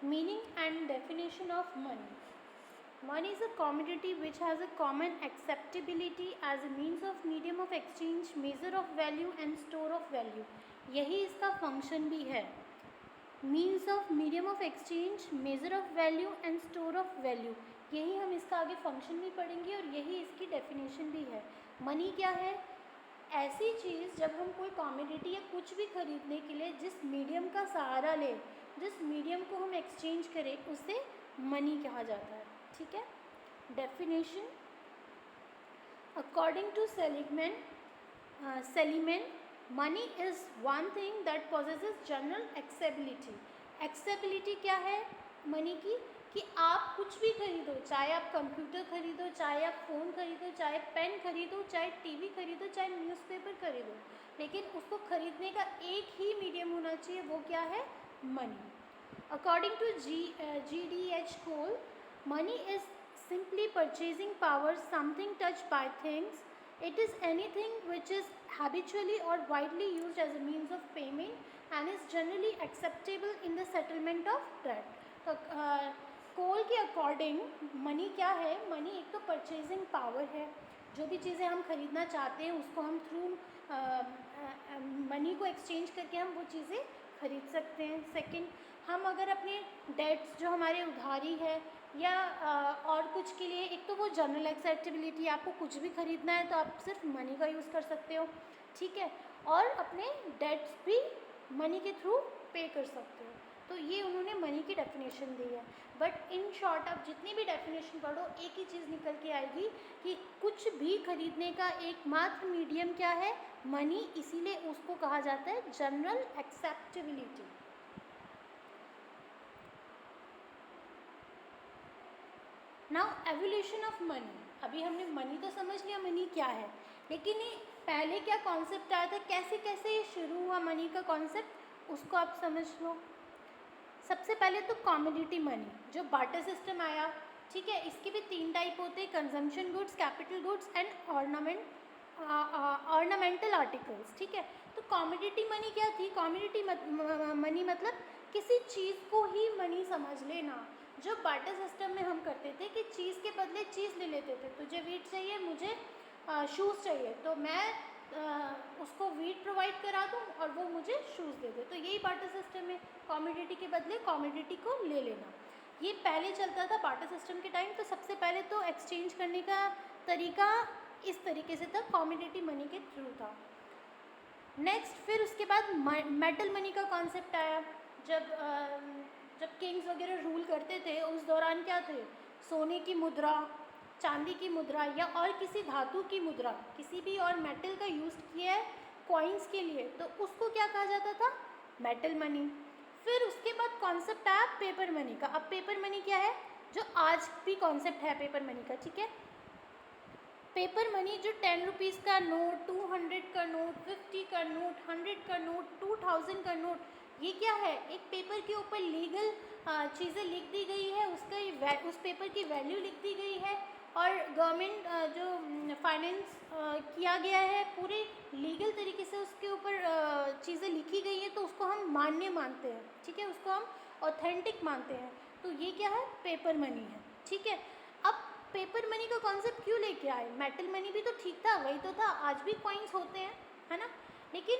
Meaning and definition of money. Money is a commodity which has a common acceptability as a means of medium of exchange, measure of value and store of value. यही इसका function भी है. Means of medium of exchange, measure of value and store of value, यही हम इसका आगे function भी पढ़ेंगे और यही इसकी डेफिनेशन भी है. मनी क्या है? ऐसी चीज़ जब हम कोई कॉमोडिटी या कुछ भी खरीदने के लिए जिस मीडियम का सहारा ले, जिस मीडियम को हम एक्सचेंज करें, उसे मनी कहा जाता है. ठीक है. Definition according to Seligman, money is one thing that possesses general acceptability. Acceptability क्या है मनी की? कि आप कुछ भी खरीदो, चाहे आप कंप्यूटर खरीदो, चाहे आप फ़ोन खरीदो, चाहे पेन खरीदो, चाहे टीवी खरीदो, चाहे न्यूज़पेपर खरीदो, लेकिन उसको खरीदने का एक ही मीडियम होना चाहिए. वो क्या है? Money. According to GDH Cole, money is simply purchasing power, something touched by things. It is anything which is habitually or widely used as a means of payment and is generally acceptable in the settlement of debt. तो कोल के according money क्या है? Money एक तो purchasing power है. जो भी चीज़ें हम खरीदना चाहते हैं उसको हम थ्रू मनी को एक्सचेंज करके हम वो चीज़ें खरीद सकते हैं. सेकंड, हम अगर अपने डेट्स जो हमारे उधारी है या और कुछ के लिए, एक तो वो जनरल एक्सेप्टेबिलिटी, आपको कुछ भी खरीदना है तो आप सिर्फ मनी का यूज़ कर सकते हो. ठीक है. और अपने डेट्स भी मनी के थ्रू पे कर सकते हो. तो ये उन्होंने मनी की डेफिनेशन दी है. बट इन शॉर्ट आप जितनी भी डेफिनेशन पढ़ो, एक ही चीज़ निकल के आएगी कि कुछ भी खरीदने का एकमात्र मीडियम क्या है? मनी. इसीलिए उसको कहा जाता है general acceptability. Now evolution of money. अभी हमने मनी तो समझ लिया मनी क्या है, लेकिन ये पहले क्या कॉन्सेप्ट आया था, कैसे कैसे ये शुरू हुआ मनी का कॉन्सेप्ट, उसको आप समझ लो. सबसे पहले तो कॉमोडिटी मनी, जो बार्टर सिस्टम आया. ठीक है. इसके भी 3 टाइप होते हैं: consumption goods, capital goods and ornamental articles. ठीक है. तो कॉमोडिटी मनी क्या थी? कॉमोडिटी मनी मतलब किसी चीज़ को ही मनी समझ लेना. जो बार्टर सिस्टम में हम करते थे कि चीज़ के बदले चीज़ ले लेते थे. तुझे वीट चाहिए, मुझे शूज़ चाहिए, तो मैं उसको वीट प्रोवाइड करा दूँ और वो मुझे शूज़ दे दे. तो यही बार्टर सिस्टम है. कॉमोडिटी के बदले कॉमोडिटी को ले लेना. ये पहले चलता था बार्टर सिस्टम के टाइम. तो सबसे पहले तो एक्सचेंज करने का तरीका इस तरीके से था, कॉमोडिटी मनी के थ्रू था. नेक्स्ट, फिर उसके बाद मेटल मनी का कॉन्सेप्ट आया. जब किंग्स वगैरह रूल करते थे उस दौरान क्या थे? सोने की मुद्रा, चांदी की मुद्रा या और किसी धातु की मुद्रा, किसी भी और मेटल का यूज़ किया है कॉइन्स के लिए, तो उसको क्या कहा जाता था? Metal money. फिर उसके बाद कॉन्सेप्ट आया पेपर मनी का. अब पेपर मनी क्या है? जो आज भी कॉन्सेप्ट है पेपर मनी का. ठीक है. पेपर मनी जो 10 रुपीज़ का नोट, 200 का नोट, 50 का नोट, 100 का नोट, 2000 का नोट, ये क्या है? एक पेपर के ऊपर लीगल चीज़ें लिख दी गई है, उस पेपर की वैल्यू लिख दी गई है और गवर्नमेंट जो फाइनेंस किया गया है पूरे लीगल तरीके से उसके ऊपर चीज़ें लिखी गई हैं, तो उसको हम मान्य मानते हैं. ठीक है. उसको हम ऑथेंटिक मानते हैं. तो ये क्या है? पेपर मनी है. ठीक है. अब पेपर मनी का कॉन्सेप्ट क्यों लेके आए? मेटल मनी भी तो ठीक था, वही तो था. आज भी कॉइन्स होते हैं, है ना. लेकिन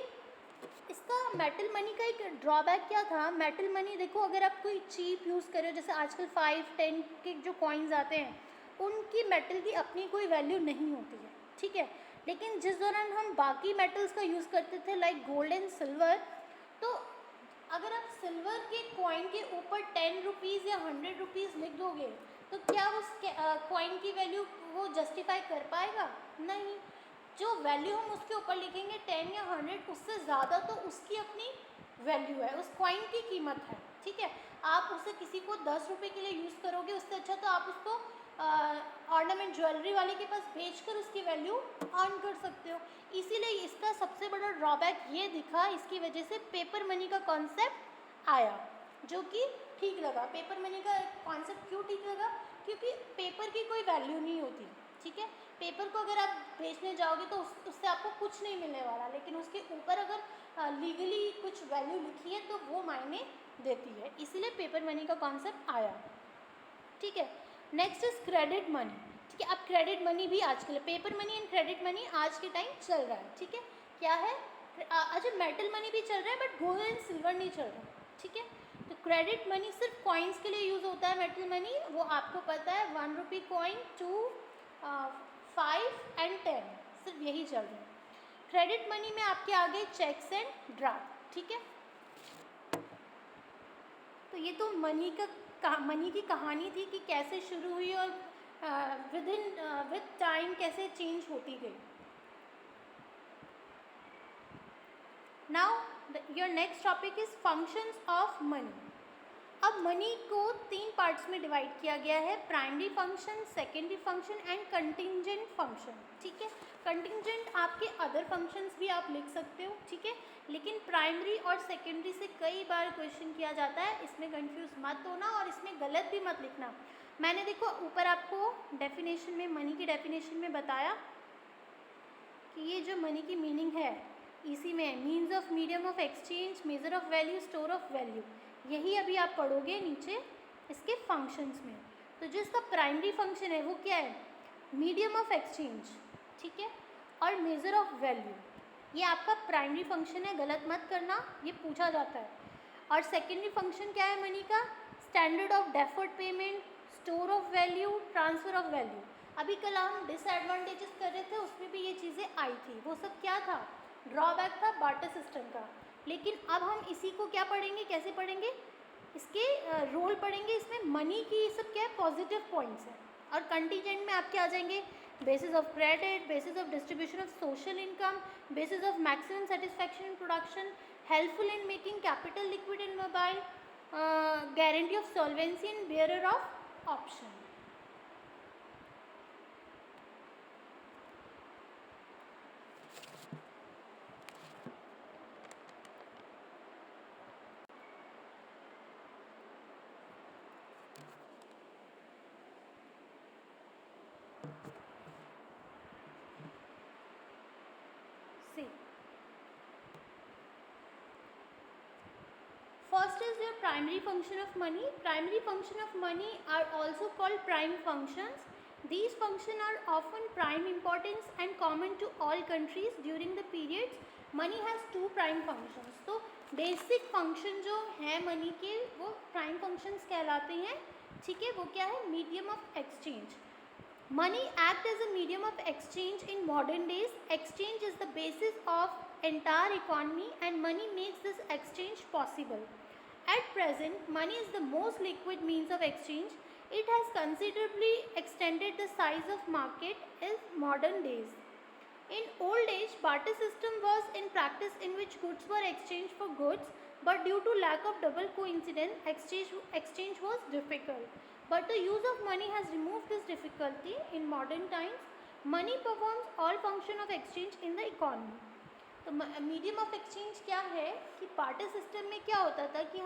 इसका मेटल मनी का एक ड्रॉबैक क्या था? मेटल मनी देखो, अगर आप कोई चीप यूज़ करो, जैसे आजकल 5-10 के जो कॉइन्स आते हैं, उनकी मेटल की अपनी कोई वैल्यू नहीं होती है. ठीक है. लेकिन जिस दौरान हम बाकी मेटल्स का यूज़ करते थे लाइक गोल्ड एंड सिल्वर, तो अगर आप सिल्वर के कॉइन के ऊपर 10 रुपीज़ या 100 रुपीज़ लिख दोगे, तो क्या उस कॉइन की वैल्यू वो जस्टिफाई कर पाएगा? नहीं. जो वैल्यू हम उसके ऊपर लिखेंगे 10 या 100, उससे ज़्यादा तो उसकी अपनी वैल्यू है, उस कॉइन की कीमत है. ठीक है. आप उसे किसी को 10 रुपये के लिए यूज़ करोगे, उससे अच्छा तो आप उसको ऑर्नामेंट ज्वेलरी वाले के पास बेचकर उसकी वैल्यू अर्न कर सकते हो. इसीलिए इसका सबसे बड़ा ड्रॉबैक ये दिखा, इसकी वजह से पेपर मनी का कॉन्सेप्ट आया, जो कि ठीक लगा. पेपर मनी का कॉन्सेप्ट क्यों ठीक लगा? क्योंकि पेपर की कोई वैल्यू नहीं होती. ठीक है. पेपर को अगर आप बेचने जाओगे तो उससे आपको कुछ नहीं मिलने वाला, लेकिन उसके ऊपर अगर लीगली कुछ वैल्यू लिखी है तो वो मायने देती है, इसीलिए पेपर मनी का कॉन्सेप्ट आया। ठीक है, नेक्स्ट इज क्रेडिट मनी। ठीक है, अब क्रेडिट मनी भी आजकल, paper money and credit money आज के टाइम चल रहा है। ठीक है, क्या है, अच्छा मेटल मनी भी चल रहा है बट गोल्ड एंड सिल्वर नहीं चल रहा। ठीक है, तो क्रेडिट मनी सिर्फ कॉइन्स के लिए यूज़ होता है। मेटल मनी वो आपको पता है 1 रुपी कॉइन, 2, 5 एंड 10, सिर्फ यही चल रहा है। क्रेडिट मनी में आपके आगे चेक्स एंड ड्राफ्ट। ठीक है, तो ये तो मनी की कहानी थी कि कैसे शुरू हुई और विद टाइम कैसे चेंज होती गई। Now your next topic is functions of money. अब मनी को 3 पार्ट्स में डिवाइड किया गया है, primary function, secondary function and contingent function. ठीक है, कंटिंजेंट आपके अदर फंक्शंस भी आप लिख सकते हो। ठीक है, लेकिन प्राइमरी और सेकेंडरी से कई बार क्वेश्चन किया जाता है, इसमें कंफ्यूज मत होना और इसमें गलत भी मत लिखना। मैंने देखो ऊपर आपको डेफिनेशन में, मनी की डेफिनेशन में बताया कि ये जो मनी की मीनिंग है इसी में means of medium of exchange, measure of value, store of value, यही अभी आप पढ़ोगे नीचे इसके फंक्शंस में। तो जो इसका प्राइमरी फंक्शन है वो क्या है, मीडियम ऑफ एक्सचेंज। ठीक है, और मेजर ऑफ वैल्यू, ये आपका प्राइमरी फंक्शन है, गलत मत करना, ये पूछा जाता है। और सेकेंडरी फंक्शन क्या है मनी का, standard of deferred payment, store of value, transfer of value. अभी कल हम डिसएडवांटेजेस कर रहे थे, उसमें भी ये चीज़ें आई थी। वो सब क्या था, ड्रॉबैक था बार्टर सिस्टम का। लेकिन अब हम इसी को क्या पढ़ेंगे, कैसे पढ़ेंगे, इसके रोल पढ़ेंगे। इसमें मनी की सब क्या है, पॉजिटिव पॉइंट्स हैं। और कंटीजेंट में आपके आ जाएंगे basis of credit, basis of distribution of social income, basis of maximum satisfaction in production, helpful in making capital liquid and mobile, guarantee of solvency and bearer of option. First is your primary function of money. Primary function of money are also called prime functions. These functions are often prime importance and common to all countries during the periods. Money has 2 prime functions. तो basic function जो है money के वो prime functions कहलाते हैं। ठीक है, वो क्या है, medium of exchange. Money act as a medium of exchange in modern days. Exchange is the basis of entire economy and money makes this exchange possible. At present, money is the most liquid means of exchange. It has considerably extended the size of market in modern days. In old age, barter system was in practice in which goods were exchanged for goods, but due to lack of double coincidence, exchange was difficult. But the use of money has removed this difficulty. In modern times, money performs all function of exchange in the economy. तो medium of exchange क्या है कि barter system में क्या होता था कि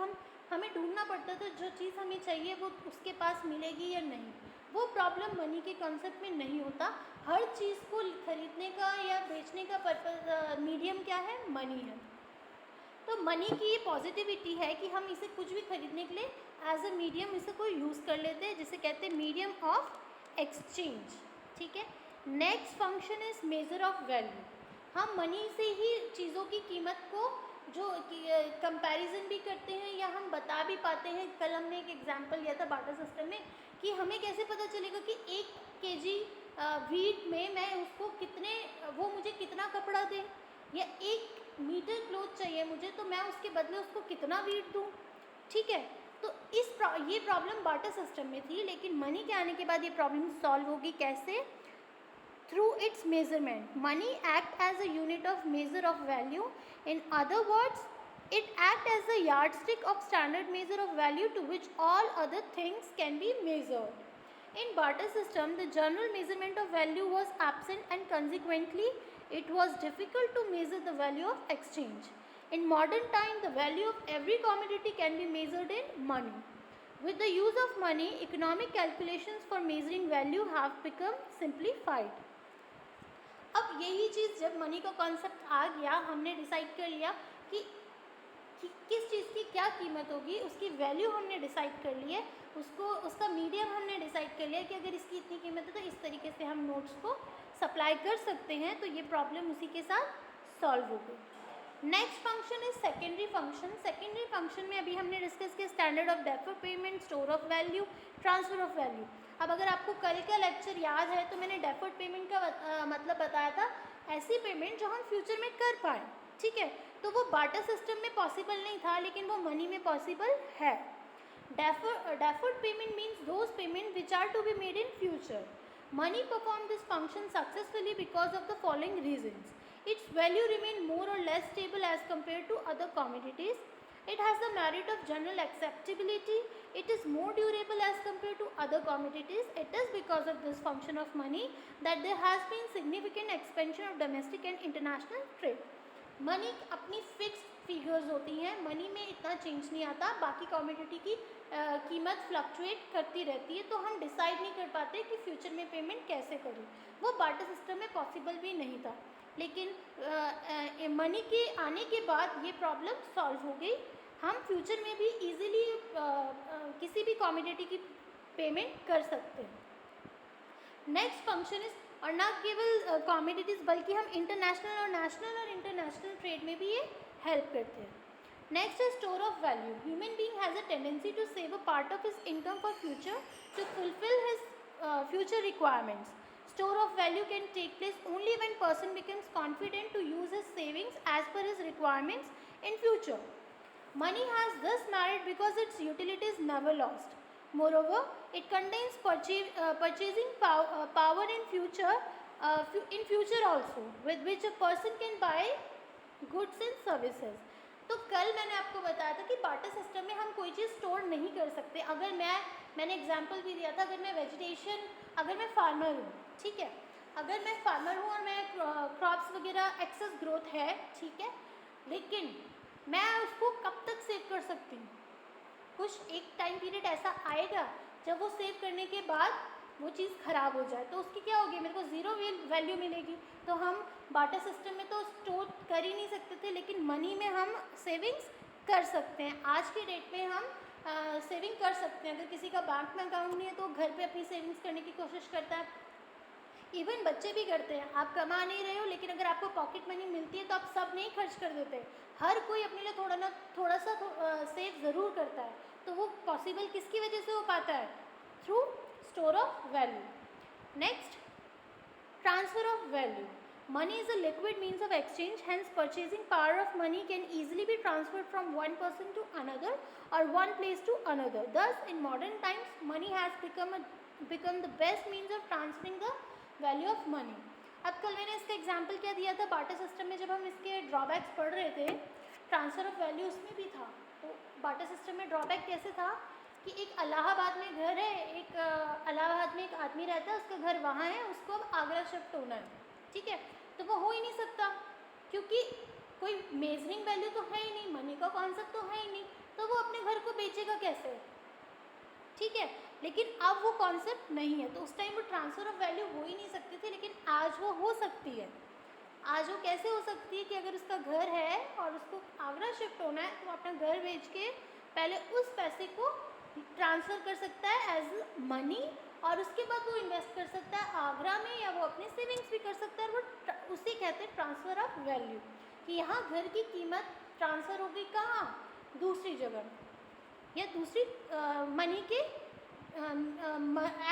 हमें ढूंढना पड़ता था जो चीज़ हमें चाहिए वो उसके पास मिलेगी या नहीं। वो प्रॉब्लम मनी के कॉन्सेप्ट में नहीं होता। हर चीज़ को खरीदने का या बेचने का पर्पज मीडियम क्या है, मनी है। तो मनी की ये पॉजिटिविटी है कि हम इसे कुछ भी खरीदने के लिए एज अ मीडियम इसे कोई यूज़ कर लेते हैं, जिसे कहते हैं मीडियम ऑफ एक्सचेंज। ठीक है, next function is measure of value. हम मनी से ही चीज़ों की कीमत को जो कंपैरिजन भी करते हैं या हम बता भी पाते हैं। कल हमने एक एग्जांपल लिया था बार्टर सिस्टम में कि हमें कैसे पता चलेगा कि 1 केजी वीट में मैं उसको कितने, वो मुझे कितना कपड़ा दे, या 1 मीटर क्लोथ चाहिए मुझे तो मैं उसके बदले उसको कितना वीट दूँ। ठीक है, तो ये प्रॉब्लम बार्टर सिस्टम में थी, लेकिन मनी के आने के बाद ये प्रॉब्लम सॉल्व होगी कैसे, through its measurement. Money act as a unit of measure of value. In other words, it act as a yardstick of standard measure of value to which all other things can be measured. In barter system, the general measurement of value was absent and consequently it was difficult to measure the value of exchange. In modern time, the value of every commodity can be measured in money. With the use of money, economic calculations for measuring value have become simplified. अब यही चीज़ जब money का concept आ गया, हमने decide कर लिया कि किस चीज़ की क्या कीमत होगी उसकी वैल्यू हमने डिसाइड कर ली है, उसको उसका मीडियम हमने डिसाइड कर लिया कि अगर इसकी इतनी कीमत है तो इस तरीके से हम नोट्स को सप्लाई कर सकते हैं, तो ये प्रॉब्लम उसी के साथ सॉल्व हो गई। Next function is secondary function. Secondary function में अभी हमने डिस्कस किया standard of deferred payment, store of value, transfer of value. अब अगर आपको कल का लेक्चर याद है तो मैंने डेफर्ड पेमेंट का मतलब बताया था ऐसी पेमेंट जो हम फ्यूचर में कर पाएँ, ठीक है। तो वो बार्टर सिस्टम में पॉसिबल नहीं था लेकिन वो मनी में पॉसिबल है। Deferred payment means those payments which are to be made in future. Money performs this function successfully because of the following reasons. Its value remains more or less stable as compared to other commodities. It has the merit of general acceptability. It is more durable as compared to other commodities. It is because of this function of money that there has been significant expansion of domestic and international trade. Money अपनी fixed figures होती हैं, money में इतना change नहीं आता, बाकी commodity की कीमत फ्लक्चुएट करती रहती है, तो हम डिसाइड नहीं कर पाते कि फ्यूचर में पेमेंट कैसे करें। वो बार्टर सिस्टम में पॉसिबल भी नहीं था, लेकिन मनी के आने के बाद ये प्रॉब्लम सॉल्व हो गई। हम फ्यूचर में भी इजीली किसी भी कमोडिटी की पेमेंट कर सकते हैं। नेक्स्ट फंक्शन इज, और ना केवल कमोडिटीज़ बल्कि हम इंटरनेशनल और नेशनल और इंटरनेशनल ट्रेड में भी ये हेल्प करते हैं। नेक्स्ट है store of value. Human being has a tendency to save a part of his income for future to fulfil his future requirements. Store of value can take place only when person becomes confident to use his savings as per his requirements in future. Money has this merit because its utility is never lost. Moreover, it contains purchasing power in future also, with which a person can buy goods and services. तो कल मैंने आपको बताया था कि barter system में हम कोई चीज़ स्टोर नहीं कर सकते। अगर मैंने एग्जांपल भी दिया था, अगर मैं फार्मर हूँ, ठीक है, अगर मैं फार्मर हूँ और मैं क्रॉप्स वगैरह एक्सेस ग्रोथ है, ठीक है, लेकिन मैं उसको कब तक सेव कर सकती हूँ? कुछ एक टाइम पीरियड ऐसा आएगा जब वो सेव करने के बाद वो चीज़ ख़राब हो जाए, तो उसकी क्या होगी, मेरे को ज़ीरो वैल्यू मिलेगी। तो हम बार्टर सिस्टम में तो स्टोर कर ही नहीं सकते थे, लेकिन मनी में हम सेविंग्स कर सकते हैं। आज के डेट में हम सेविंग कर सकते हैं। अगर किसी का बैंक में अकाउंट नहीं है तो घर पे अपनी सेविंग्स करने की कोशिश करता है, इवन बच्चे भी करते हैं। आप कमा नहीं रहे हो लेकिन अगर आपको पॉकेट मनी मिलती है तो आप सब नहीं खर्च कर देते। हर कोई अपने लिए थोड़ा सा सेव ज़रूर करता है। तो वो पॉसिबल किसकी वजह से हो पाता है? Through store of value. Next, transfer of value. Money is a liquid means of exchange, hence purchasing power of money can easily be transferred from one person to another or one place to another. Thus, in modern times, money has become the best means of transferring the value of money. अब कल मैंने इसका example क्या दिया था, barter system में जब हम इसके ड्रॉबैक्स पढ़ रहे थे, ट्रांसफ़र ऑफ वैल्यू उसमें भी था। तो बार्टर सिस्टम में ड्रॉबैक कैसे था कि एक इलाहाबाद में घर है, एक इलाहाबाद में एक आदमी रहता है, उसका घर वहाँ है, उसको अब आगरा शिफ्ट होना है, ठीक है, तो वो हो ही नहीं सकता क्योंकि कोई मेजरिंग वैल्यू तो है ही नहीं, मनी का कॉन्सेप्ट तो है ही नहीं, तो वो अपने घर को बेचेगा कैसे, ठीक है। लेकिन अब वो कॉन्सेप्ट नहीं है, तो उस टाइम वो ट्रांसफ़र ऑफ वैल्यू हो ही नहीं सकती थी, लेकिन आज वो हो सकती है। आज वो कैसे हो सकती है कि अगर उसका घर है और उसको आगरा शिफ्ट होना है तो अपना घर बेच के पहले उस पैसे को ट्रांसफ़र कर सकता है एज मनी, और उसके बाद वो इन्वेस्ट कर सकता है आगरा में, या वो अपने सेविंग्स भी कर सकता है। और वो उसे कहते हैं ट्रांसफ़र ऑफ वैल्यू, कि यहाँ घर की कीमत ट्रांसफ़र हो गई कहाँ, दूसरी जगह, या दूसरी मनी के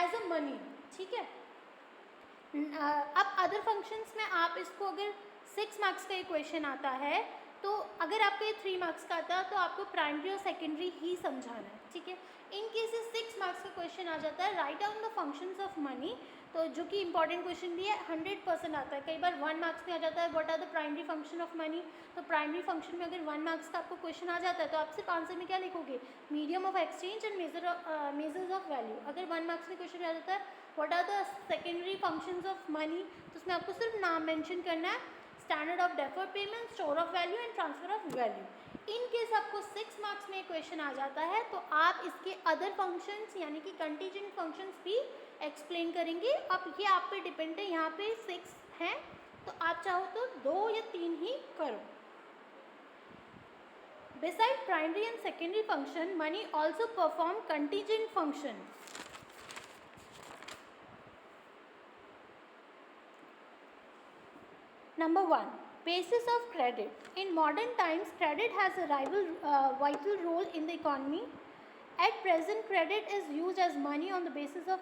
एज अ मनी, ठीक है। अब अदर फंक्शंस में आप इसको, अगर 6 मार्क्स का एक क्वेश्चन आता है तो अगर आपको ये 3 मार्क्स का आता है तो आपको प्राइमरी और सेकेंडरी ही समझाना है, ठीक है। इन केसेस 6 मार्क्स का क्वेश्चन आ जाता है, write down the functions of money, तो जो कि इंपॉर्टेंट क्वेश्चन भी है, 100% आता है। कई बार 1 मार्क्स में आ जाता है, what are the primary function of money, तो प्राइमरी फंक्शन में अगर 1 मार्क्स का आपको क्वेश्चन आ जाता है तो आप सिर्फ आंसर में क्या लिखोगे, medium of exchange and measures of value. अगर 1 मार्क्स में क्वेश्चन आ जाता है what are the secondary functions of money, तो उसमें आपको सिर्फ नाम मेंशन करना है, standard of deferred payment, store of value and transfer of value. In case आपको 6 मार्क्स में क्वेश्चन आ जाता है तो आप इसके अदर फंक्शंस यानी कि कंटीजेंट फंक्शंस भी एक्सप्लेन करेंगे। अब ये आप पे डिपेंड है, यहाँ पे 6 हैं तो आप चाहो तो 2 या 3 ही करो। Beside primary and secondary function, money also perform contingent function. Number 1, basis of credit. In modern times, credit has a vital role in the economy. At present, credit is used as money on the basis of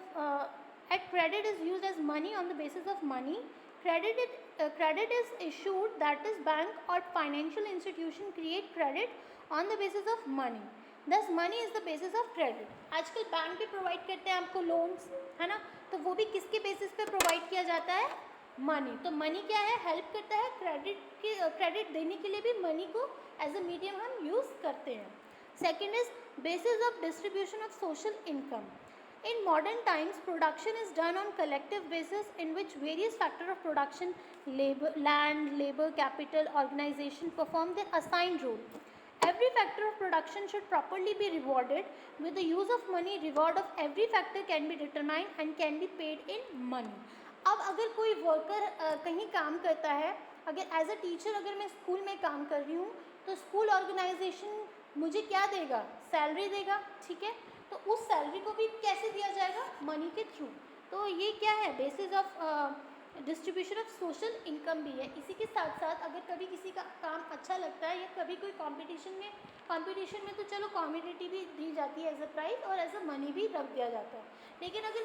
money. Credit is issued, that is bank or financial institution create credit on the basis of money. Thus money is the basis of credit. आजकल bank भी provide करते हैं आपको loans, है ना, तो वो भी किसके बेसिस पे प्रोवाइड किया जाता है? मनी. तो मनी क्या है? हेल्प करता है क्रेडिट देने के लिए भी मनी को एज अ मीडियम हम यूज़ करते हैं. Second is basis of distribution of social income. In modern times, production is done on collective basis in which various factors of production, land, labor, capital, organization perform their assigned role. Every factor of production should properly be rewarded. With the use of money, reward of every factor can be determined and can be paid in money. अब अगर कोई worker कहीं काम करता है, अगर as a teacher अगर मैं स्कूल में काम कर रही हूँ, तो स्कूल ऑर्गेनाइजेशन मुझे क्या देगा? सैलरी देगा. ठीक है, तो उस सैलरी को भी कैसे दिया जाएगा? मनी के थ्रू. तो ये क्या है? Basis of distribution of social income भी है. इसी के साथ साथ अगर कभी किसी का काम अच्छा लगता है या कभी कोई कंपटीशन में तो चलो कॉमोडिटी भी दी जाती है एज अ प्राइस और एज अ मनी भी रख दिया जाता है. लेकिन अगर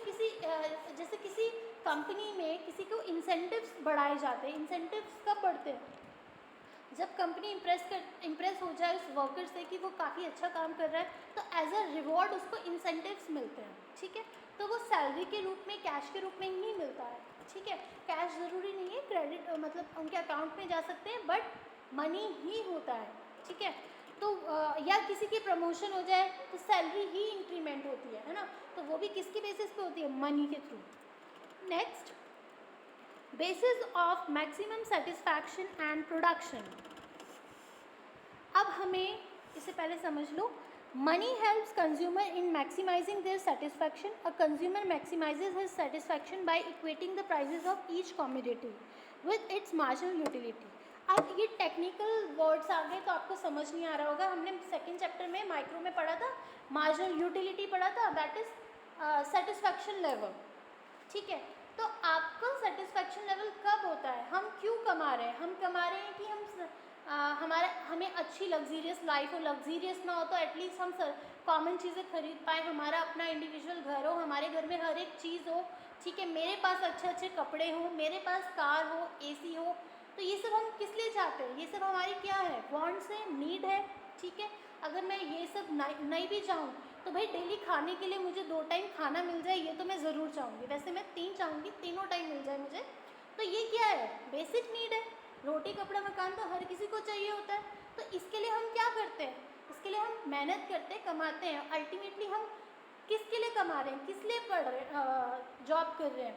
जैसे किसी कंपनी में किसी को इंसेंटिव्स बढ़ाए जाते हैं. इंसेंटिव्स कब बढ़ते हैं? जब कंपनी इम्प्रेस हो जाए उस वर्कर से कि वो काफ़ी अच्छा काम कर रहा है, तो एज अ रिवॉर्ड उसको इंसेंटिव्स मिलते हैं. ठीक है, तो वो सैलरी के रूप में, कैश के रूप में ही मिलता है. ठीक है, कैश ज़रूरी नहीं है, क्रेडिट मतलब उनके अकाउंट में जा सकते हैं, बट मनी ही होता है. ठीक है, तो या किसी की प्रमोशन हो जाए तो सैलरी ही इंक्रीमेंट होती है ना, तो वो भी किसके बेसिस पे होती है? मनी के थ्रू. Next, basis of maximum satisfaction and production. अब हमें इससे पहले समझ लो, money helps consumer in maximising their satisfaction. A consumer maximises his satisfaction by equating the prices of each commodity with its marginal utility. अब ये टेक्निकल वर्ड्स आ गए तो आपको समझ नहीं आ रहा होगा. हमने सेकेंड चैप्टर में माइक्रो में पढ़ा था, मार्जिनल यूटिलिटी पढ़ा था, दैट इज सेटिस्फैक्शन लेवल. ठीक है, तो आपका सेटिस्फैक्शन लेवल कब होता है? हम क्यों कमा रहे हैं? हम कमा रहे हैं कि हमें अच्छी लग्जीरियस लाइफ हो. लग्जीरियस ना हो तो एटलीस्ट हम कॉमन चीज़ें खरीद पाए, हमारा अपना इंडिविजुअल घर हो, हमारे घर में हर एक चीज़ हो. ठीक है, मेरे पास अच्छे अच्छे कपड़े हो, मेरे पास कार हो, एसी हो. तो ये सब हम किस लिए चाहते हैं? ये सब हमारी क्या है? वांट्स है, नीड है. ठीक है, अगर मैं ये सब नहीं भी चाहूँ तो भाई डेली खाने के लिए मुझे 2 टाइम खाना मिल जाए, ये तो मैं ज़रूर चाहूँगी. वैसे मैं 3 चाहूँगी, तीनों टाइम मिल जाए मुझे. तो ये क्या है? बेसिक नीड है. रोटी कपड़ा मकान तो हर किसी को चाहिए होता है. तो इसके लिए हम क्या करते हैं? इसके लिए हम मेहनत करते हैं, कमाते हैं. अल्टीमेटली हम किसके लिए कमा रहे हैं? किस लिए पढ़ रहे हैं, जॉब कर रहे हैं?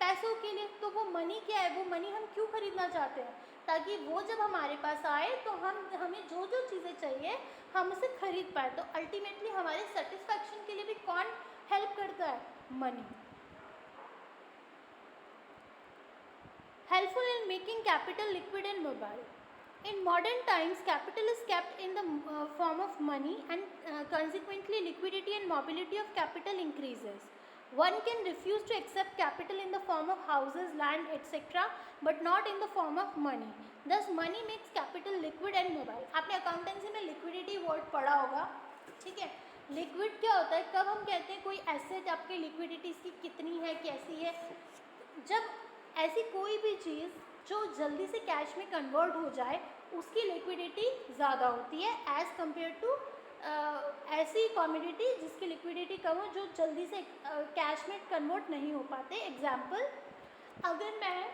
पैसों के लिए. तो वो मनी क्या है? वो मनी हम क्यों खरीदना चाहते हैं? ताकि वो जब हमारे पास आए तो हमें जो जो चीज़ें चाहिए हम उसे खरीद पाए. तो अल्टीमेटली हमारे सेटिस्फैक्शन के लिए भी कौन हेल्प करता है? Money. Helpful in making capital liquid and mobile. In modern times, capital is kept in the form of money, and consequently liquidity and mobility of capital increases. One can refuse to accept capital in the form of houses, land, etc., but not in the form of money. Thus, money makes capital liquid and mobile. आपने accountancy में liquidity word पढ़ा होगा. ठीक है, liquid क्या होता है? कब हम कहते हैं कोई एसेट आपकी लिक्विडिटी इसकी कितनी है, कैसी है? जब ऐसी कोई भी चीज़ जो जल्दी से कैश में कन्वर्ट हो जाए उसकी लिक्विडिटी ज़्यादा होती है एज़ कम्पेयर टू ऐसी कमोडिटी जिसकी लिक्विडिटी कम हो, जो जल्दी से कैश में कन्वर्ट नहीं हो पाते. एग्जाम्पल, अगर मैं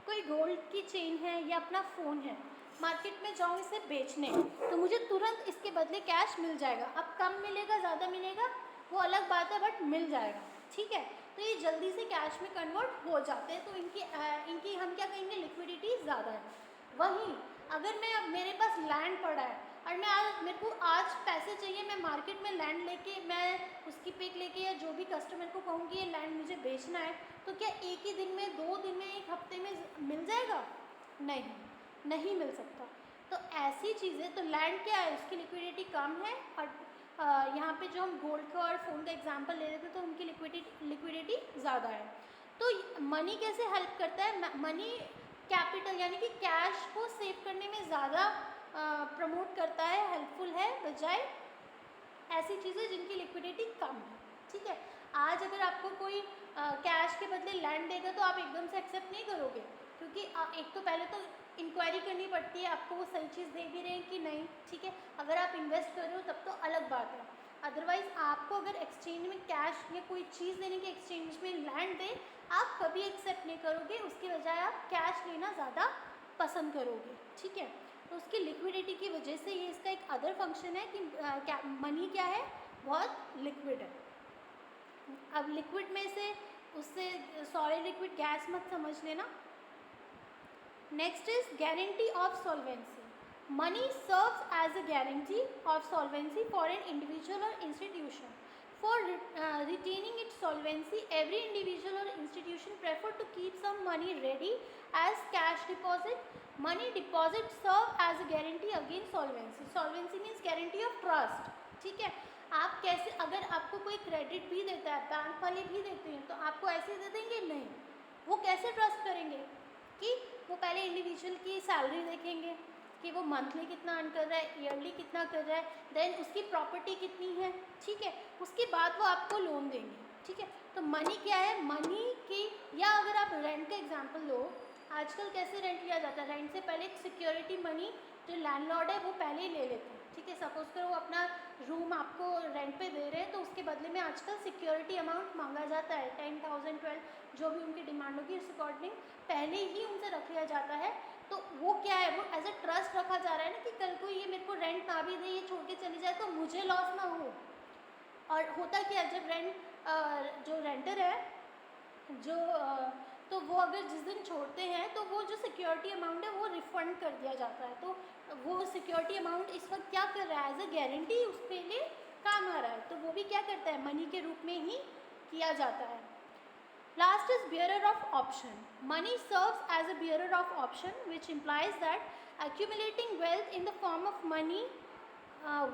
कोई गोल्ड की चेन है या अपना फ़ोन है, मार्केट में जाऊँ इसे बेचने, तो मुझे तुरंत इसके बदले कैश मिल जाएगा. अब कम मिलेगा, ज़्यादा मिलेगा, वो अलग बात है, बट मिल जाएगा. ठीक है, तो ये जल्दी से कैश में कन्वर्ट हो जाते हैं. तो इनकी हम क्या कहेंगे? लिक्विडिटी ज़्यादा है. वहीं अगर मेरे पास लैंड पड़ा है और मेरे को आज पैसे चाहिए, मैं मार्केट में लैंड लेके मैं उसकी पिक लेके या जो भी कस्टमर को कहूँगी ये लैंड मुझे बेचना है, तो क्या एक ही दिन में, 2 दिन में, 1 हफ्ते में मिल जाएगा? नहीं मिल सकता. तो ऐसी चीज़ें, तो लैंड क्या है, उसकी लिक्विडिटी कम है, और यहाँ पे जो हम गोल्ड का और फ़ोन का एग्जांपल ले रहे थे तो उनकी लिक्विडिटी ज़्यादा है। तो मनी कैसे हेल्प करता है, मनी कैपिटल यानी कि कैश को सेव करने में ज़्यादा प्रमोट करता है, हेल्पफुल है, बजाय ऐसी चीज़ें जिनकी लिक्विडिटी कम है। ठीक है, आज अगर आपको कोई कैश के बदले लैंड देगा तो आप एकदम से एक्सेप्ट नहीं करोगे, क्योंकि एक तो पहले तो इंक्वायरी करनी पड़ती है आपको वो सही चीज़ दे भी रहे हैं कि नहीं। ठीक है, अगर आप इन्वेस्ट कर रहे हो तब तो अलग बात है, अदरवाइज़ आपको अगर एक्सचेंज में कैश या कोई चीज़ देने के एक्सचेंज में लैंड दे, आप कभी एक्सेप्ट नहीं करोगे, उसकी बजाय आप कैश लेना ज़्यादा पसंद करोगे। ठीक है, तो उसकी लिक्विडिटी की वजह से ये इसका एक अदर फंक्शन है कि मनी क्या है, बहुत लिक्विड है। अब लिक्विड में से उससे सॉलिड लिक्विड गैस मत समझ लेना। Next is guarantee of solvency. Money serves as a guarantee of solvency for an individual और institution. For retaining its solvency, every individual or institution prefer to keep some money ready as cash deposit. Money deposits serve as a guarantee against solvency. Solvency means guarantee of trust. ठीक है, आप कैसे, अगर आपको कोई credit भी देता है, बैंक वाले भी देते हैं, तो आपको ऐसे दे देंगे नहीं, वो कैसे ट्रस्ट करेंगे कि वो पहले इंडिविजुअल की सैलरी देखेंगे कि वो मंथली कितना अर्न कर रहा है, ईयरली कितना कर रहा है, देन उसकी प्रॉपर्टी कितनी है। ठीक है, उसके बाद वो आपको लोन देंगे। ठीक है, तो मनी क्या है, मनी की, या अगर आप रेंट का एग्जांपल लो, आजकल कैसे रेंट लिया जाता है, रेंट से पहले एक सिक्योरिटी मनी जो लैंडलॉर्ड है वो पहले ही ले लेते हैं। ठीक है, सपोज करो वो अपना रूम आपको रेंट पे दे रहे हैं, तो उसके बदले में आजकल सिक्योरिटी अमाउंट मांगा जाता है, 10,000 12, जो भी उनकी डिमांड होगी उस अकॉर्डिंग पहले ही उनसे रख लिया जाता है। तो वो क्या है, वो एज अ ट्रस्ट रखा जा रहा है ना, कि कल को ये मेरे को रेंट ना भी दे, ये छोड़ के चली जाए तो मुझे लॉस ना हो। और होता क्या है, जब जो रेंटर है जो तो वो अगर जिस दिन छोड़ते हैं तो वो जो सिक्योरिटी अमाउंट है वो रिफंड कर दिया जाता है। तो वो सिक्योरिटी अमाउंट इस वक्त क्या कर रहा है, एज अ गारंटी उसके लिए काम आ रहा है, तो वो भी क्या करता है, मनी के रूप में ही किया जाता है। Last is bearer of option. Money serves as a bearer of option, which implies that accumulating wealth in the form of money,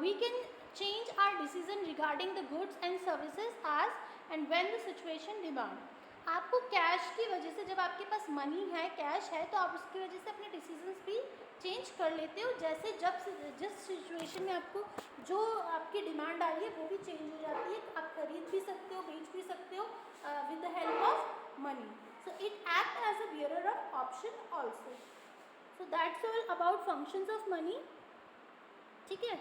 we can change our decision regarding the goods and services as and when the situation demand. आपको cash की वजह से, जब आपके पास money है, cash है, तो आप उसकी वजह से अपने डिसीजंस भी चेंज कर लेते हो, जैसे जिस सिचुएशन में आपको जो आपकी डिमांड आ रही है वो भी चेंज हो जाती है। आप खरीद भी सकते हो, बेच भी सकते हो with the help of money. So it acts as a bearer of option also. So that's all about functions of money. ठीक है।